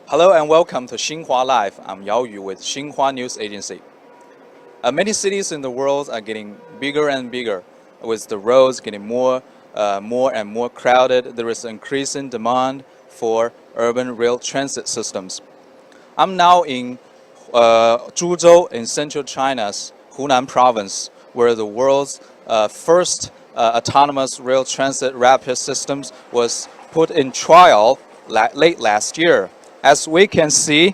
Hello and welcome to Xinhua Live. I'm Yao Yu with Xinhua News Agency. Many cities in the world are getting bigger and bigger. With the roads getting more and more crowded, there is increasing demand for urban rail transit systems. I'm now in Zhuzhou in central China's Hunan province, where the world's first autonomous rail transit rapid systems was put in trial late last year. As we can see,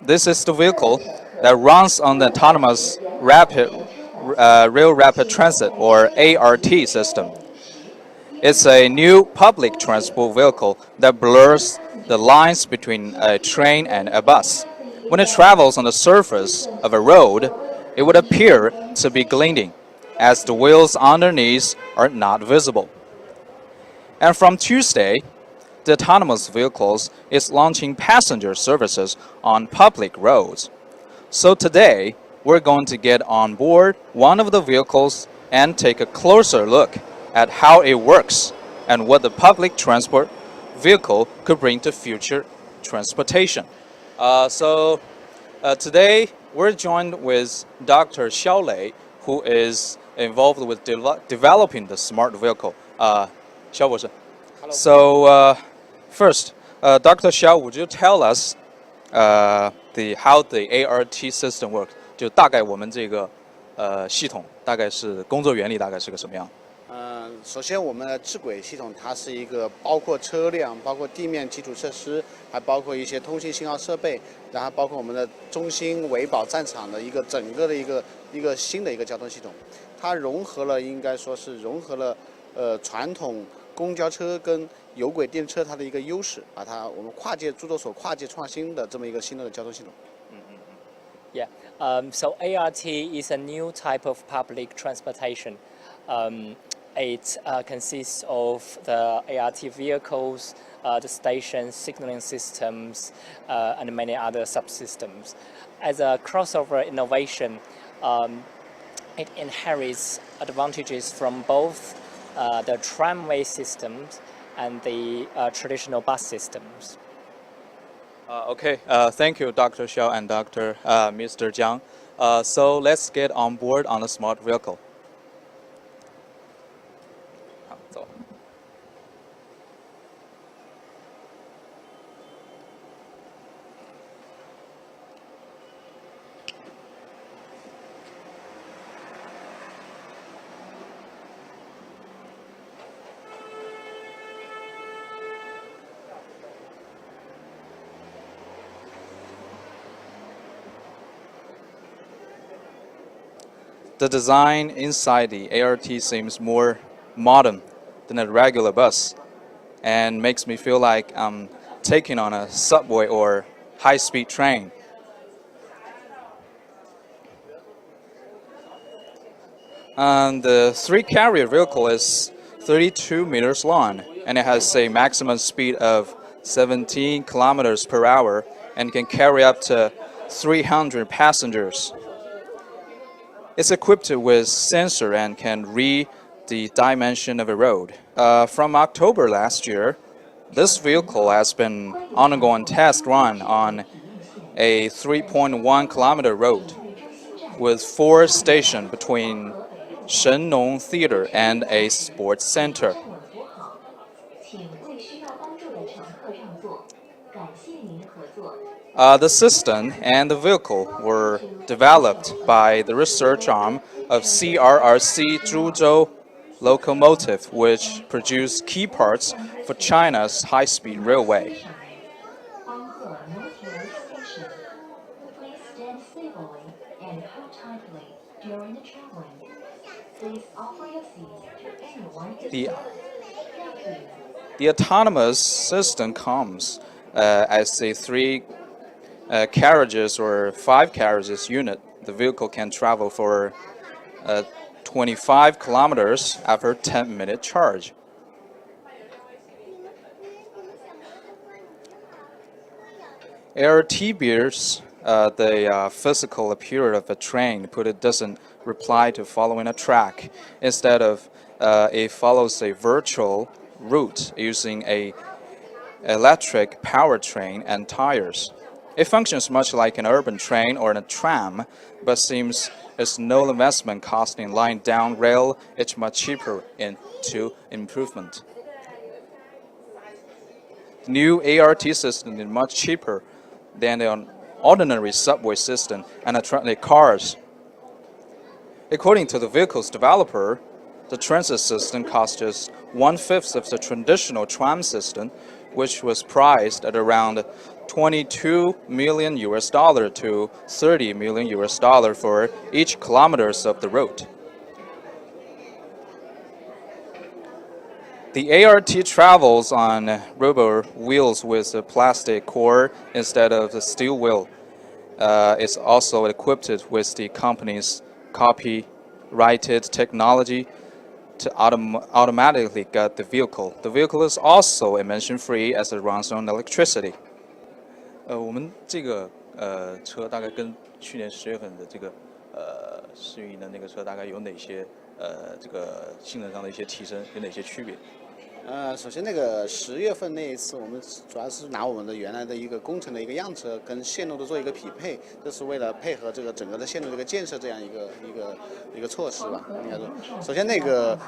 this is the vehicle that runs on the autonomous rail rapid transit or ART system. It's a new public transport vehicle that blurs the lines between a train and a bus. When it travels on the surface of a road, it would appear to be glinting, as the wheels underneath are not visible. And from Tuesday, the autonomous vehicles is launching passenger services on public roads. So today, we're going to get on board one of the vehicles and take a closer look at how it works and what the public transport vehicle could bring to future transportation. Today, we're joined with Dr. Xiao Lei, who is involved with developing the smart vehicle. Xiao 博士. So first, Dr. Xiao, would you tell us how the ART system works? 就大概我们这个系统大概是工作原理大概是个什么样？首先我们的智轨系统它是一个包括车辆、包括地面基础设施，还包括一些通信信号设备，然后包括我们的中心维保战场的一个整个的一个新的一个交通系统。它融合了应该说是融合了传统公交车跟有轨电车它的一个优势，把它我们跨界著作所跨界创新的这么一个新的交通系统。Yeah. So ART is a new type of public transportation. It consists of the ART vehicles, the stations, signaling systems, and many other subsystems. As a crossover innovation, it inherits advantages from both the tramway systems and the traditional bus systems. Okay, thank you, Dr. Xiao and Dr. Mr. Jiang. So let's get on board on the smart vehicle. 好，走。The design inside the ART seems more modern than a regular bus and makes me feel like I'm taking on a subway or high-speed train. And the three-carrier vehicle is 32 meters long and it has a maximum speed of 17 kilometers per hour and can carry up to 300 passengers. It's equipped with sensor and can read the dimension of a road. From October last year, this vehicle has been undergoing test run on a 3.1 kilometer road with 4 stations between Shennong Theater and a sports center. The system and the vehicle were developed by the research arm of CRRC Zhuzhou Locomotive, which produced key parts for China's high-speed railway. The autonomous system comes as a 3 carriages or 5 carriages unit. The vehicle can travel for 25 kilometers after 10-minute charge. ART bears the physical appearance of a train, but it doesn't reply to following a track. Instead of it follows a virtual route using a electric powertrain and tires. It functions much like an urban train or a tram, but seems there's no investment cost in laying down rail. It's much cheaper into improvement. The new ART system is much cheaper than an ordinary subway system and attract cars. According to the vehicle's developer, the transit system costs just 1/5 of the traditional tram system, which was priced at around $22 million to $30 million for each kilometers of the road. The ART travels on rubber wheels with a plastic core instead of the steel wheel. It's also equipped with the company's copyrighted technology to automatically guide the vehicle. The vehicle is also emission-free as it runs on electricity. 我们这个车大概跟去年10月份的这个试运营的那个车大概有哪些这个性能上的一些提升，有哪些区别？首先那个10月份那一次，我们主要是拿我们的原来的一个工程的一个样车跟线路的做一个匹配，这是为了配合这个整个的线路的一个建设这样一个措施吧，应该说。首先那个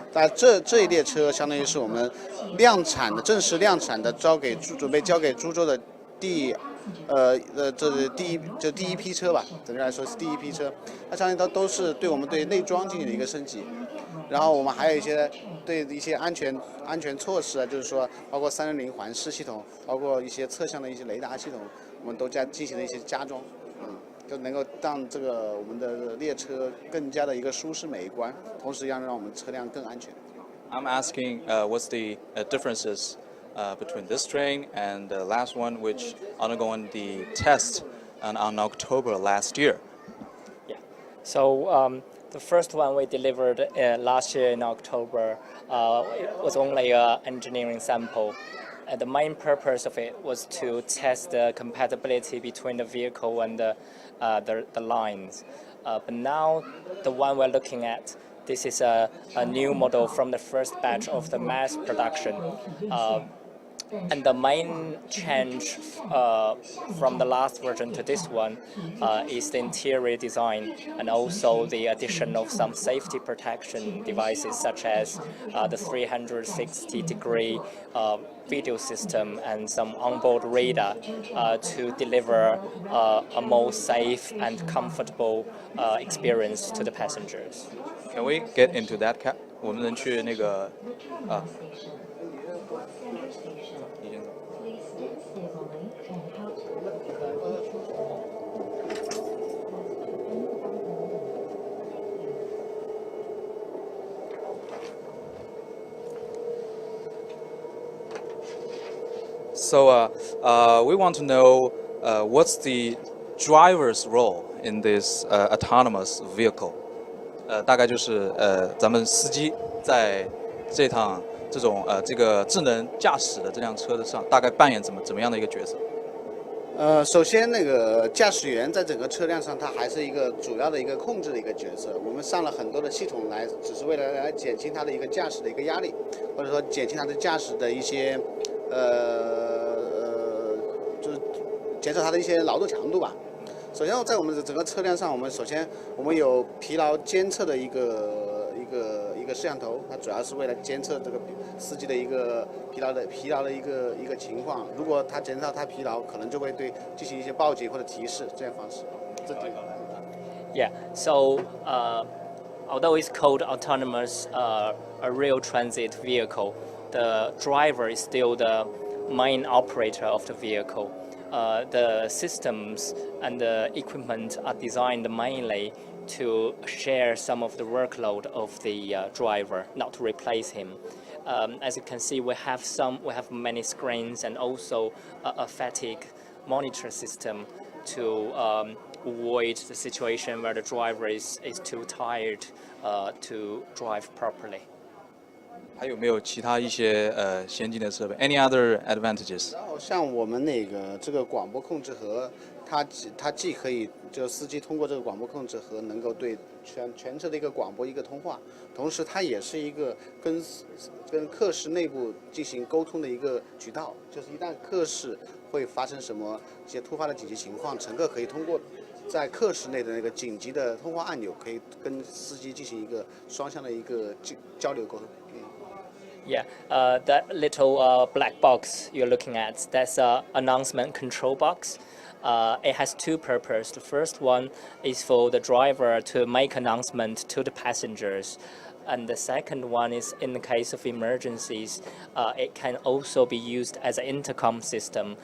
这一列车相当于是我们正式量产的，准备交给株洲的这是第一批车吧，整个来说是第一批车，它相当于它都是对我们对内装进行了一个升级。然后我们还有一些对一些安全措施啊，就是说包括360环视系统，包括一些侧向的一些雷达系统，我们都进行了一些加装，就能够让这个我们的列车更加的一个舒适美观，同时让我们车辆更安全。I'm asking what's the differences between this train and the last one, which undergone the test on October last year. Yeah. So the first one we delivered last year in October it was only an engineering sample. And the main purpose of it was to test the compatibility between the vehicle and the lines. But now the one we're looking at, this is a new model from the first batch of the mass production. And the main change from the last version to this one is the interior design and also the addition of some safety protection devices such as the 360-degree video system and some onboard radar to deliver a more safe and comfortable experience to the passengers. Can we get into that cab? 我们能去那个So we want to know what's the driver's role in this autonomous vehicle. 大概就是咱们司机在这趟这个智能驾驶的这辆车上大概扮演怎么样的一个角色？首先那个驾驶员在整个车辆上，他还是一个主要的一个控制的一个角色。我们上了很多的系统来，只是为了来减轻他的一个驾驶的一个压力，或者说减轻他的驾驶的一些就是减少他的一些劳动强度吧。首先在我们的整个车辆上，我们有疲劳监测的一个摄像头，它主要是为了监测这个司机的一个疲劳的一个情况。如果他减少他疲劳，可能就会进行一些报警或者提示这样方式。Yeah. So although it's called autonomous a rail transit vehicle, the driver is still the main operator of the vehicle. The systems and the equipment are designed mainly to share some of the workload of the driver, not to replace him. As you can see, we have many screens and also a fatigue monitor system to avoid the situation where the driver is too tired to drive properly. 还有没有其他一些先进的设备 ？Any other advantages？ 然后像我们这个广播控制和它既可以就司机通过这个广播控制和能够对全车的一个广播一个通话，同时它也是一个跟客室内部进行沟通的一个渠道。就是一旦客室会发生什么一些突发的紧急情况，乘客可以通过在客室内的那个紧急的通话按钮，可以跟司机进行一个双向的一个交流沟通。Yeah, that little black box you're looking at, that's an announcement control box. It has two purposes. The first one is for the driver to make announcement to the passengers. And the second one is in the case of emergencies, it can also be used as an intercom system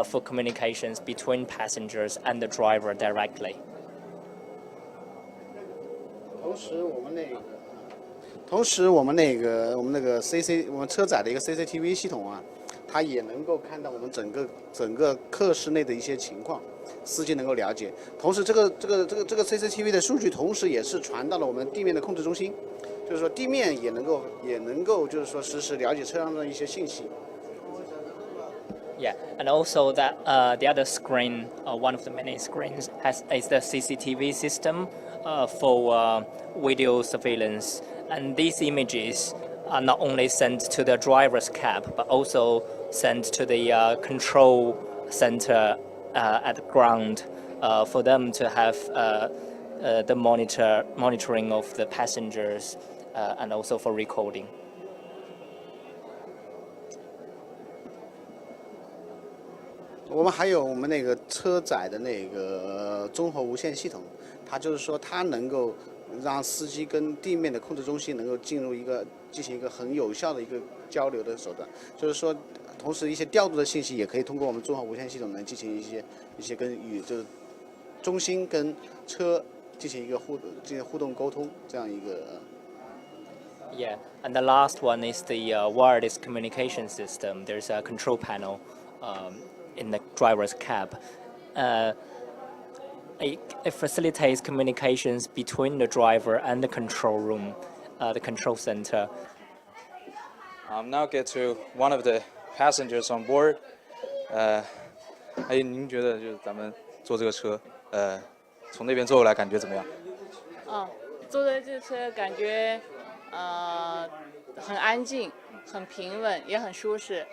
for communications between passengers and the driver directly. 同时我们那个我们车载的一个 CCTV 系统啊，它也能够看到我们整个客室内的一些情况，司机能够了解。同时这个 CCTV 的数据，同时也是传到了我们地面的控制中心，就是说地面也能够就是说实时了解车辆的一些信息。Yeah, and also that the other screen, one of the many screens, is the CCTV system for video surveillance. And these images are not only sent to the driver's cab, but also sent to the control center at the ground for them to have the monitoring of the passengers and also for recording. 我们还有我们那个车载的那个综合无线系统，它就是说它能够让司机跟地面的控制中心能够进行一个很有效的一个交流的手段，就是说，同时一些调度的信息也可以通过我们综合无线系统来进行一些就是中心跟车进行互动沟通这样一个。Yeah, and the last one is the wireless communication system. There's a control panel in the driver's cab. It facilitates communications between the driver and the control room, the control center. Now get to one of the passengers on board. 您觉得就是咱们坐这个车，从那边坐过来感觉怎么样？坐在这车感觉很安静，很平稳，也很舒适，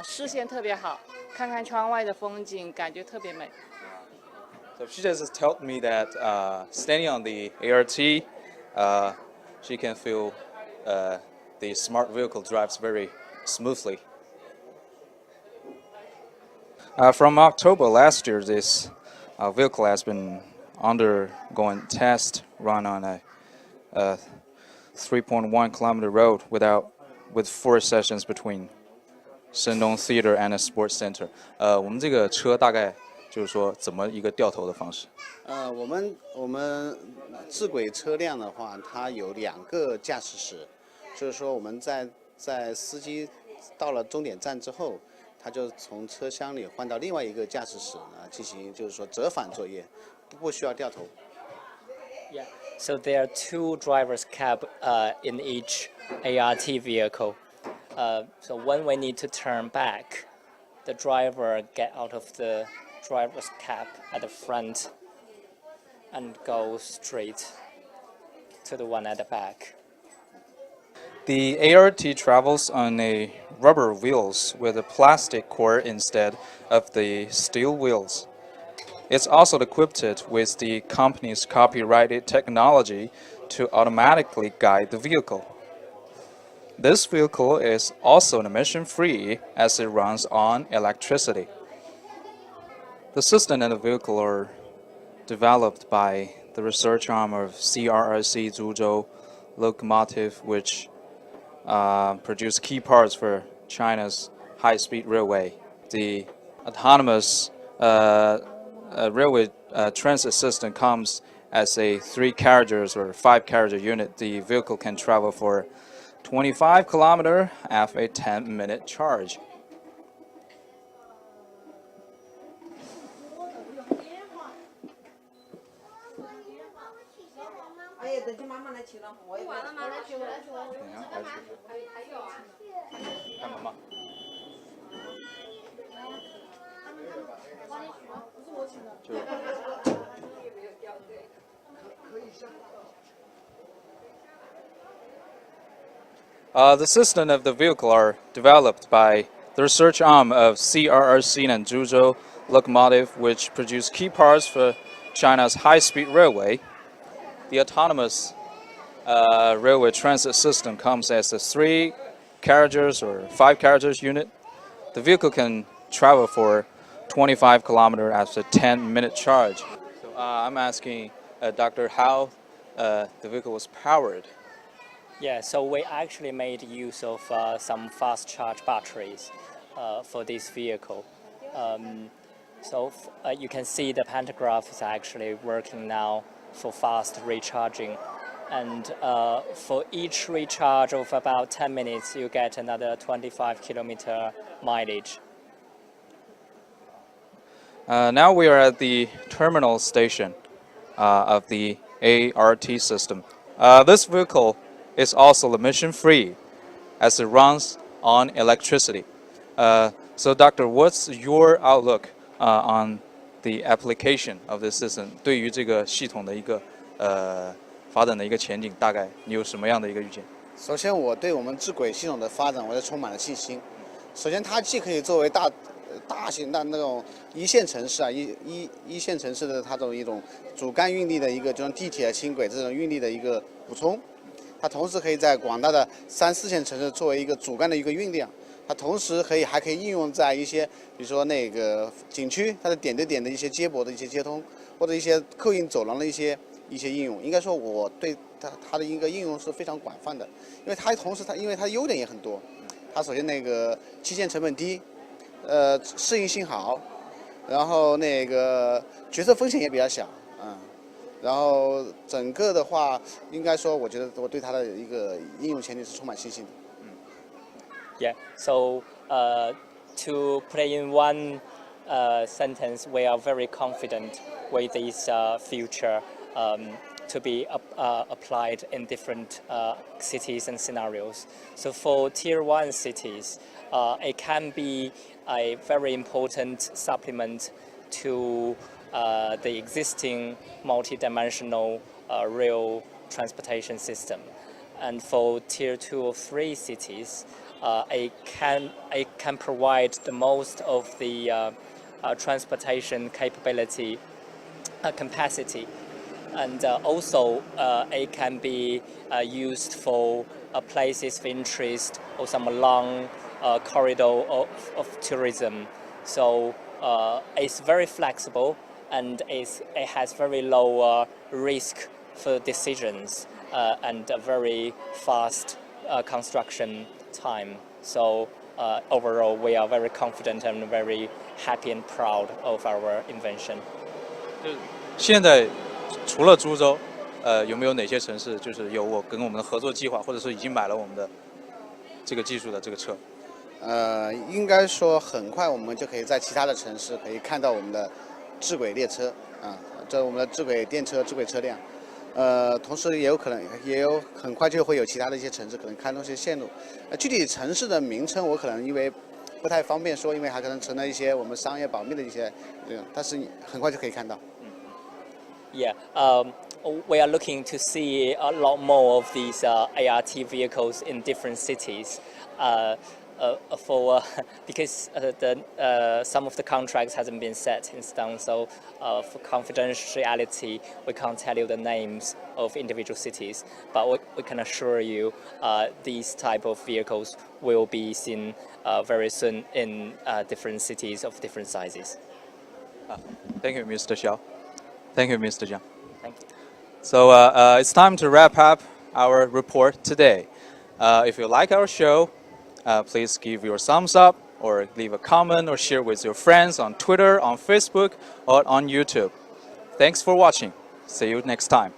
视线特别好，看看窗外的风景，感觉特别美。So she just told me that standing on the ART, she can feel the smart vehicle drives very smoothly. From October last year, this vehicle has been undergoing test run on a 3.1 kilometer road with 4 sessions between Shandong Theater and a sports center. 我们这个车大概就是说怎么一个掉头的方式？我们智轨车辆的话，它有2个驾驶室，就是说我们在司机到了终点站之后，他就从车厢里换到另外一个驾驶室进行就是说折返作业，不需要掉头。Yeah, so there are 2 driver's cab in each ART vehicle. So when we need to turn back, the driver get out of the driver's cab at the front and go straight to the one at the back. The ART travels on a rubber wheels with a plastic core instead of the steel wheels. It's also equipped with the company's copyrighted technology to automatically guide the vehicle. This vehicle is also emission-free as it runs on electricity. The system and the vehicle are developed by the research arm of CRRC Zhuzhou locomotive, which produce key parts for China's high-speed railway. The autonomous railway transit system comes as a 3-carriages or 5-carriage unit. The vehicle can travel for 25 kilometers after a 10-minute charge. The system of the vehicle are developed by the research arm of CRRC and Zhuzhou Locomotive, which produce key parts for China's high-speed railway. The autonomous railway transit system comes as a 3 carriages or 5 carriages unit. The vehicle can travel for 25 kilometers after 10-minute charge. So I'm asking Doctor how the vehicle was powered. Yeah, so we actually made use of some fast charge batteries for this vehicle. You can see the pantograph is actually working now for fast recharging. And for each recharge of about 10 minutes, you get another 25-kilometer mileage. Now we are at the terminal station of the ART system. This vehicle is also emission-free as it runs on electricity. So, Doctor, what's your outlook on the application of this system? 对于这个系统的一个发展的一个前景，大概你有什么样的一个预见？首先，我对我们智轨系统的发展，我是充满了信心。首先，它既可以作为大型的那种一线城市啊，一线城市的它这种一种主干运力的一个，就像地铁、轻轨这种运力的一个补充。它同时可以在广大的3、4线城市作为一个主干的一个运量。它同时还可以应用在一些，比如说那个景区，它的点对点的一些接驳的一些接通，或者一些客运走廊的一些应用。应该说，我对它的一个应用是非常广泛的，因为它同时因为它的优点也很多。它首先那个基建成本低，适应性好，然后那个决策风险也比较小，然后整个的话，应该说，我觉得我对它的一个应用前景是充满信心的。Yeah, so to put it in one sentence, we are very confident with this future to be applied in different cities and scenarios. So for Tier 1 cities, it can be a very important supplement to the existing multidimensional rail transportation system. And for Tier 2 or 3 cities, it can provide the most of the transportation capability capacity, and also it can be used for places of interest or some long corridor of tourism. So it's very flexible, and it has very low risk for decisions and a very fast construction time. So overall, we are very confident and very happy and proud of our invention. 现在除了株洲，有没有哪些城市就是有跟我们的合作计划，或者是已经买了我们的这个技术的这个车？应该说很快我们就可以在其他的城市可以看到我们的智轨列车这我们的智轨电车、智轨车辆。同时也有很快就会有其他的一些城市可能开通一些线路。具体城市的名称我可能因为不太方便说，因为还可能存在一些我们商业保密的一些，但是很快就可以看到。Yeah, we are looking to see a lot more of these ART vehicles in different cities. Because some of the contracts hasn't been set in stone, so for confidentiality, we can't tell you the names of individual cities. But we can assure you, these type of vehicles will be seen very soon in different cities of different sizes. Thank you, Mr. Xiao. Thank you, Mr. Jiang. Thank you. So it's time to wrap up our report today. If you like our show, please give your thumbs up or leave a comment or share with your friends on Twitter, on Facebook, or on YouTube. Thanks for watching. See you next time.